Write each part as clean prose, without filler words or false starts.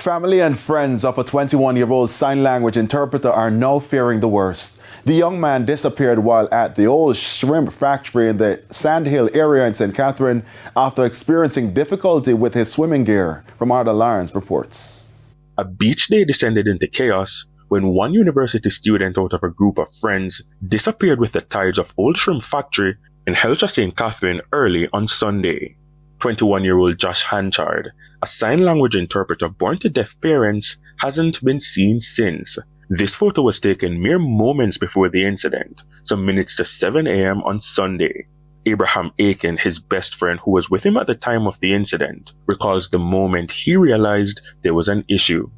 Family and friends of a 21-year-old sign language interpreter are now fearing the worst. The young man disappeared while at the old shrimp factory in the Sandhill area in St. Catherine after experiencing difficulty with his swimming gear. Ramada Lyons reports. A beach day descended into chaos when one university student out of a group of friends disappeared with the tides of Old Shrimp Factory in Helshire, St. Catherine early on Sunday. 21-year-old Josh Hanchard, a sign language interpreter born to deaf parents, hasn't been seen since. This photo was taken mere moments before the incident, some minutes to 7 a.m. on Sunday. Abraham Aiken, his best friend who was with him at the time of the incident, recalls the moment he realized there was an issue.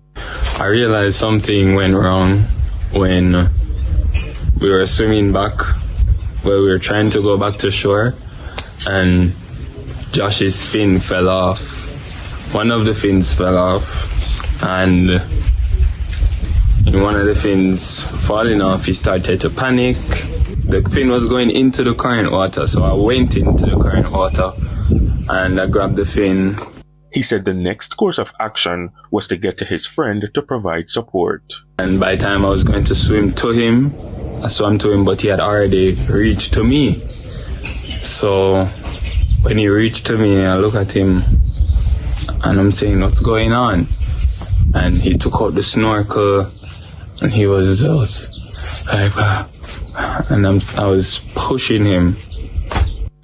I realized something went wrong when we were swimming back, where we were trying to go back to shore, and Josh's fin fell off. One of the fins fell off, and in one of the fins falling off, he started to panic. The fin was going into the current water, so I went into the current water and I grabbed the fin. He said the next course of action was to get to his friend to provide support. And by the time I was going to swim to him, I swam to him, but he had already reached to me. So when he reached to me, I look at him and I'm saying, "What's going on?" And he took out the snorkel and he was just like, and I was pushing him.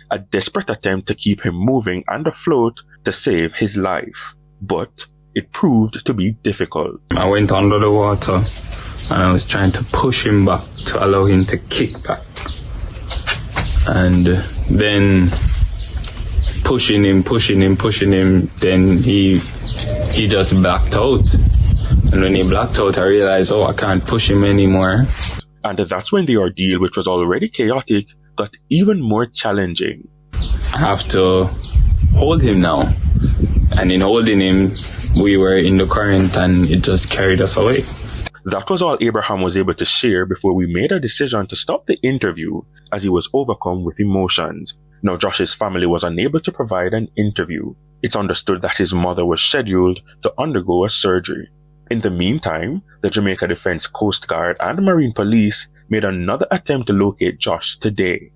A desperate attempt to keep him moving and afloat to save his life, but it proved to be difficult. I went under the water and I was trying to push him back to allow him to kick back. And then pushing him, then he just blacked out. And when he blacked out, I realized, I can't push him anymore. And that's when the ordeal, which was already chaotic, got even more challenging. I have to hold him now. And in holding him, we were in the current and it just carried us away. That was all Abraham was able to share before we made a decision to stop the interview as he was overcome with emotions. Now, Josh's family was unable to provide an interview. It's understood that his mother was scheduled to undergo a surgery. In the meantime, the Jamaica Defense Coast Guard and Marine Police made another attempt to locate Josh today.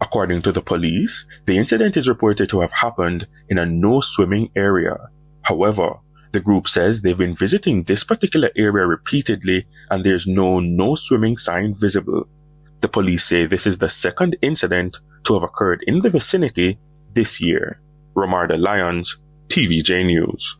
According to the police, the incident is reported to have happened in a no-swimming area. However, the group says they've been visiting this particular area repeatedly and there's no swimming sign visible. The police say this is the second incident to have occurred in the vicinity this year. Ramada Lyons, TVJ News.